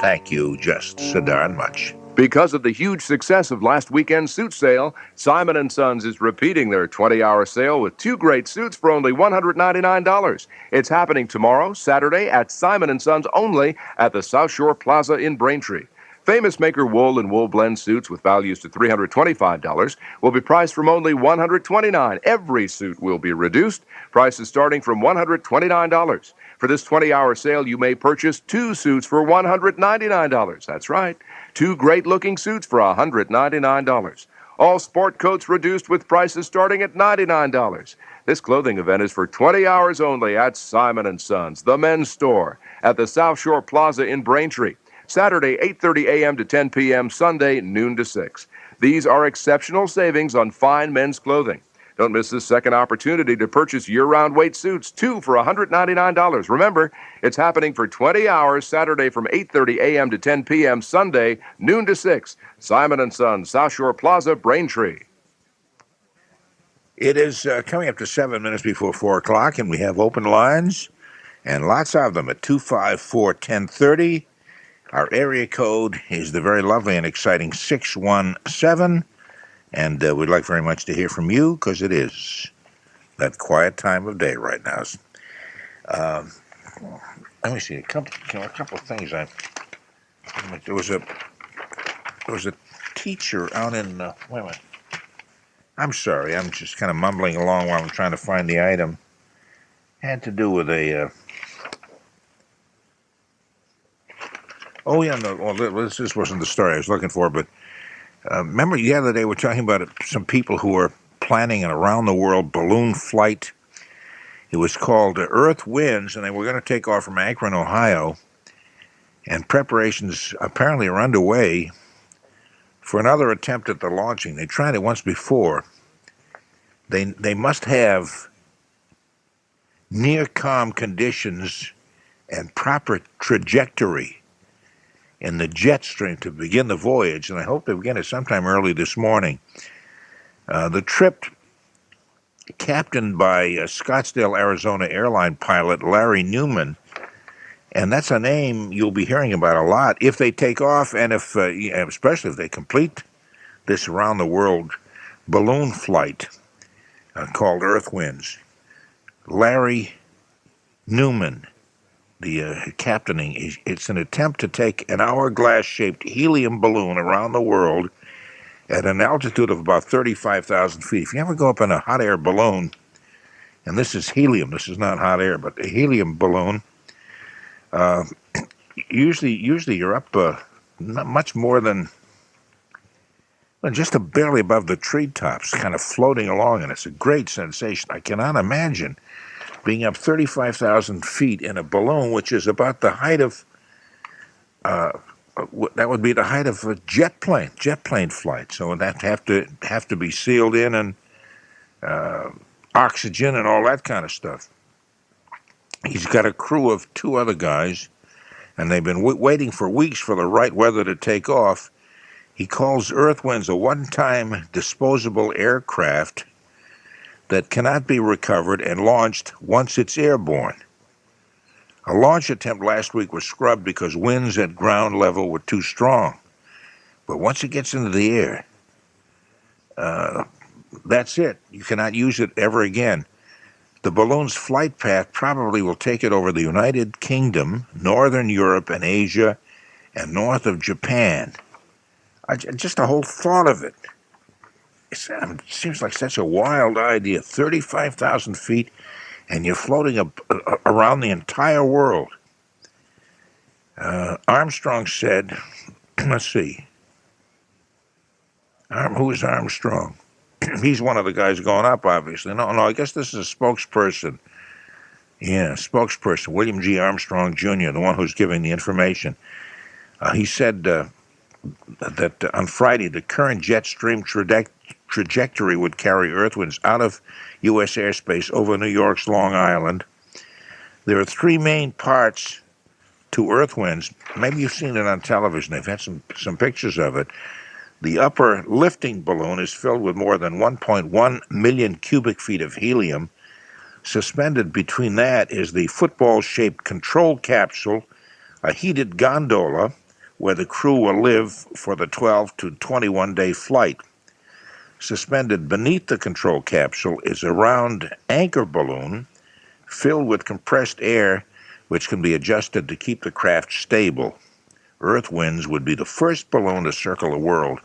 Thank you just so darn much. Because of the huge success of last weekend's suit sale, Simon & Sons is repeating their 20-hour sale with 2 great suits for only $199. It's happening tomorrow, Saturday, at Simon & Sons only at the South Shore Plaza in Braintree. Famous Maker wool and wool blend suits with values to $325 will be priced from only $129. Every suit will be reduced, prices starting from $129. For this 20-hour sale, you may purchase 2 suits for $199. That's right, 2 great-looking suits for $199. All sport coats reduced with prices starting at $99. This clothing event is for 20 hours only at Simon & Sons, the men's store, at the South Shore Plaza in Braintree. Saturday, 8:30 a.m. to 10 p.m., Sunday, noon to 6. These are exceptional savings on fine men's clothing. Don't miss this second opportunity to purchase year-round weight suits, 2 for $199. Remember, it's happening for 20 hours, Saturday from 8:30 a.m. to 10 p.m., Sunday, noon to 6. Simon & Sons, South Shore Plaza, Braintree. It is coming up to 7 minutes before 4 o'clock, and we have open lines, and lots of them at 254-1030. Our area code is the very lovely and exciting 617, and we'd like very much to hear from you, because it is that quiet time of day right now. Let me see, a couple of things. There was a teacher out in, wait a minute. I'm sorry, I'm just kind of mumbling along while I'm trying to find the item. Had to do with a, oh yeah, no, well, this wasn't the story I was looking for, but remember the other day we were talking about some people who were planning an around-the-world balloon flight. It was called Earth Winds, and they were going to take off from Akron, Ohio, and preparations apparently are underway for another attempt at the launching. They tried it once before. They must have near calm conditions and proper trajectory in the jet stream to begin the voyage, and I hope they begin it sometime early this morning. The trip, captained by Scottsdale, Arizona airline pilot Larry Newman, and that's a name you'll be hearing about a lot if they take off, and if, especially if they complete this around-the-world balloon flight called Earth Winds. Larry Newman, the captaining, it's an attempt to take an hourglass-shaped helium balloon around the world at an altitude of about 35,000 feet. If you ever go up in a hot air balloon, and this is helium, this is not hot air, but a helium balloon, usually you're up not much more than just barely above the treetops, kind of floating along, and it's a great sensation. I cannot imagine being up 35,000 feet in a balloon, which is about the height of, that would be the height of a jet plane flight. So that have to be sealed in, and oxygen and all that kind of stuff. He's got a crew of 2 other guys, and they've been waiting for weeks for the right weather to take off. He calls Earth Winds a one-time disposable aircraft that cannot be recovered and launched once it's airborne. A launch attempt last week was scrubbed because winds at ground level were too strong. But once it gets into the air, that's it. You cannot use it ever again. The balloon's flight path probably will take it over the United Kingdom, Northern Europe and Asia, and north of Japan. Just the whole thought of it. It seems like such a wild idea. 35,000 feet, and you're floating around the entire world. Armstrong said, let's see. Who is Armstrong? He's one of the guys going up, obviously. No, I guess this is a spokesperson. Yeah, spokesperson, William G. Armstrong, Jr., the one who's giving the information. He said that on Friday, the current jet stream trajectory would carry Earth Winds out of U.S. airspace over New York's Long Island. There are 3 main parts to Earth Winds. Maybe you've seen it on television. They've had some pictures of it. The upper lifting balloon is filled with more than 1.1 million cubic feet of helium. Suspended between that is the football-shaped control capsule, a heated gondola, where the crew will live for the 12 to 21-day flight. Suspended beneath the control capsule is a round anchor balloon filled with compressed air, which can be adjusted to keep the craft stable. Earth Winds would be the first balloon to circle the world.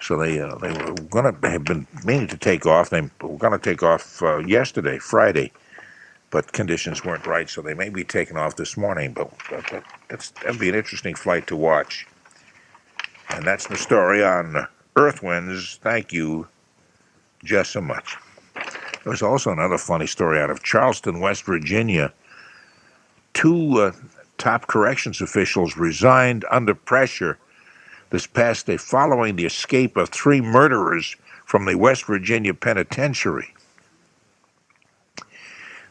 So they were going to have been meaning to take off. They were going to take off yesterday, Friday, but conditions weren't right, so they may be taking off this morning. But that'd be an interesting flight to watch. And that's the story on Earth Winds. Thank you just so much. There was also another funny story out of Charleston, West Virginia. 2 top corrections officials resigned under pressure this past day following the escape of 3 murderers from the West Virginia penitentiary.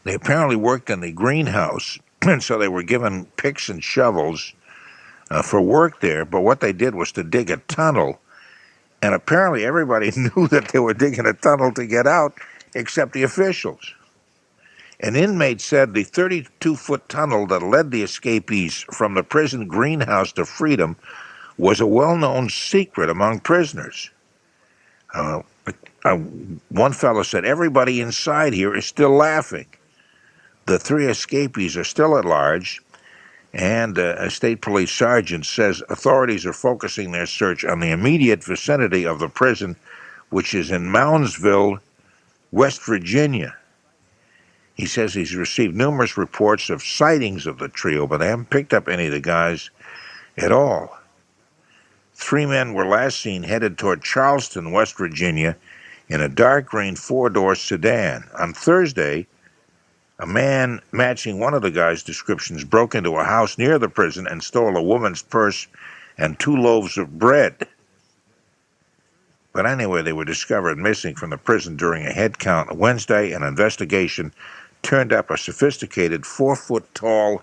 They apparently worked in the greenhouse, and so they were given picks and shovels for work there, but what they did was to dig a tunnel And apparently everybody knew that they were digging a tunnel to get out, except the officials. An inmate said the 32-foot tunnel that led the escapees from the prison greenhouse to freedom was a well-known secret among prisoners. One fellow said, everybody inside here is still laughing. The 3 escapees are still at large, and a state police sergeant says authorities are focusing their search on the immediate vicinity of the prison, which is in Moundsville, West Virginia. He says he's received numerous reports of sightings of the trio, but they haven't picked up any of the guys at all. 3 men were last seen headed toward Charleston, West Virginia, in a dark green 4-door sedan. On Thursday, a man matching one of the guys' descriptions broke into a house near the prison and stole a woman's purse and 2 loaves of bread. But anyway, they were discovered missing from the prison during a head count Wednesday. An investigation turned up a sophisticated 4-foot-tall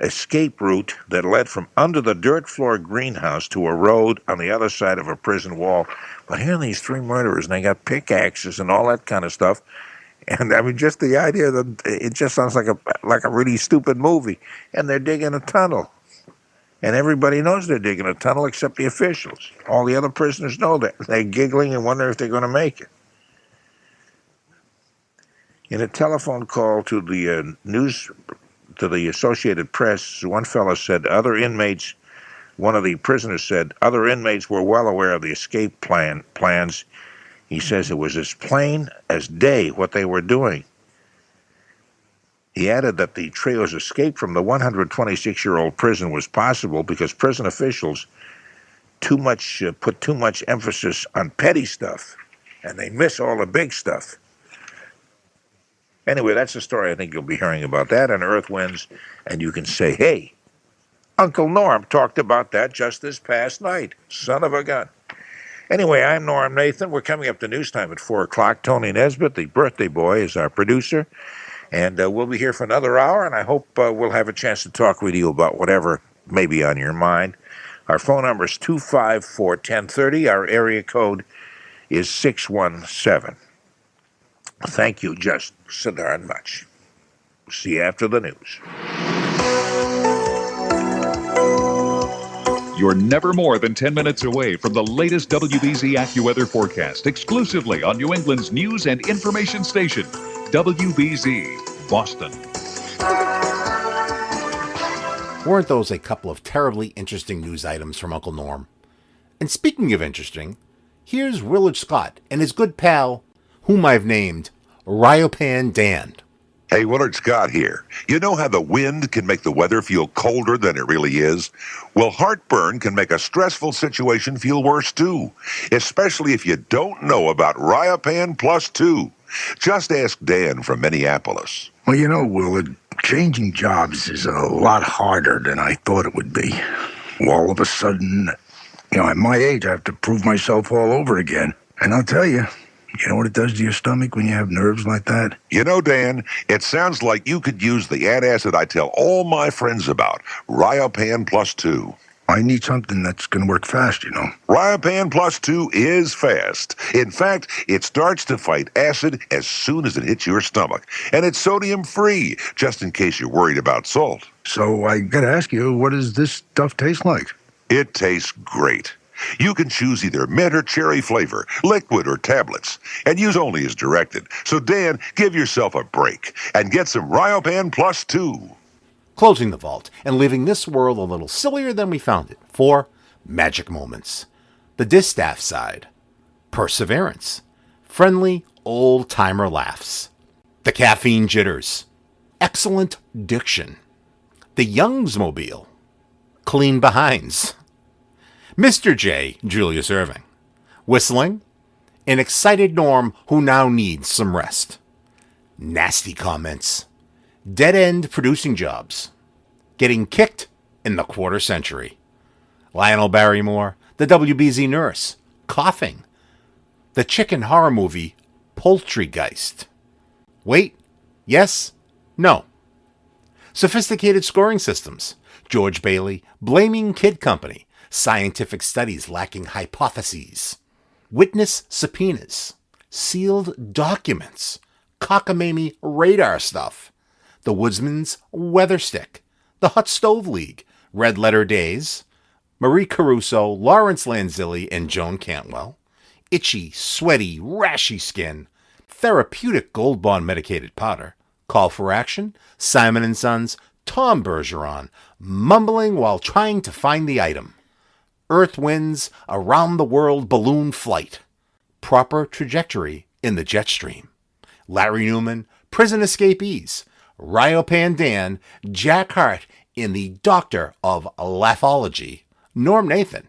escape route that led from under the dirt floor greenhouse to a road on the other side of a prison wall. But here are these 3 murderers, and they got pickaxes and all that kind of stuff. And I mean, just the idea that it just sounds like a really stupid movie. And they're digging a tunnel. And everybody knows they're digging a tunnel except the officials. All the other prisoners know that. They're giggling and wonder if they're going to make it. In a telephone call to the Associated Press, one fellow said one of the prisoners said, other inmates were well aware of the escape plans. He says it was as plain as day what they were doing. He added that the trio's escape from the 126-year-old prison was possible because prison officials put too much emphasis on petty stuff, and they miss all the big stuff. Anyway, that's the story. I think you'll be hearing about that on Earth Winds, and you can say, hey, Uncle Norm talked about that just this past night. Son of a gun. Anyway, I'm Norm Nathan. We're coming up to news time at 4 o'clock. Tony Nesbitt, the birthday boy, is our producer. And we'll be here for another hour, and I hope we'll have a chance to talk with you about whatever may be on your mind. Our phone number is 254-1030. Our area code is 617. Thank you just so darn much. See you after the news. You're never more than 10 minutes away from the latest WBZ AccuWeather forecast, exclusively on New England's news and information station, WBZ, Boston. Weren't those a couple of terribly interesting news items from Uncle Norm? And speaking of interesting, here's Willard Scott and his good pal, whom I've named Ryopan Dan. Hey, Willard Scott here. You know how the wind can make the weather feel colder than it really is? Well, heartburn can make a stressful situation feel worse too, especially if you don't know about Ryopan Plus 2. Just ask Dan from Minneapolis. Well, you know, Willard, changing jobs is a lot harder than I thought it would be. All of a sudden, at my age, I have to prove myself all over again. And I'll tell you, you know what it does to your stomach when you have nerves like that? You know, Dan, it sounds like you could use the antacid I tell all my friends about, Ryopan Plus 2. I need something that's going to work fast, Ryopan Plus 2 is fast. In fact, it starts to fight acid as soon as it hits your stomach. And it's sodium-free, just in case you're worried about salt. So I got to ask you, what does this stuff taste like? It tastes great. You can choose either mint or cherry flavor, liquid or tablets, and use only as directed. So, Dan, give yourself a break and get some Ryopan Plus 2. Closing the vault and leaving this world a little sillier than we found it. 4 magic moments. The distaff side. Perseverance. Friendly old-timer laughs. The caffeine jitters. Excellent diction. The Youngsmobile. Clean behinds. Mr. J, Julius Erving. Whistling. An excited Norm who now needs some rest. Nasty comments. Dead-end producing jobs. Getting kicked in the quarter century. Lionel Barrymore, the WBZ nurse. Coughing. The chicken horror movie, Poultrygeist. Wait. Yes. No. Sophisticated scoring systems. George Bailey, Blaming Kid Company. scientific studies lacking hypotheses, witness subpoenas, sealed documents, cockamamie radar stuff, the Woodsman's Weather Stick, the Hot Stove League, Red Letter Days, Marie Caruso, Lawrence Lanzilli, and Joan Cantwell, itchy, sweaty, rashy skin, therapeutic Gold Bond medicated powder, Call for Action, Simon & Sons, Tom Bergeron, mumbling while trying to find the item, Earth Winds, Around the World Balloon Flight, Proper Trajectory in the Jet Stream, Larry Newman, Prison Escapees, Ryopan Dan, Jack Harte in the Doctor of Laughology, Norm Nathan,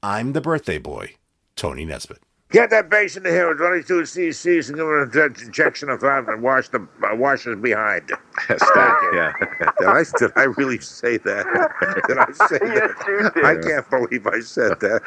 I'm the Birthday Boy, Tony Nesbitt. Get that basin in here with 22 cc's and give it an injection of that and wash the washers behind. Stack it. Yeah. Did I really say that? Did I say Yes, that? you did. I can't believe I said that.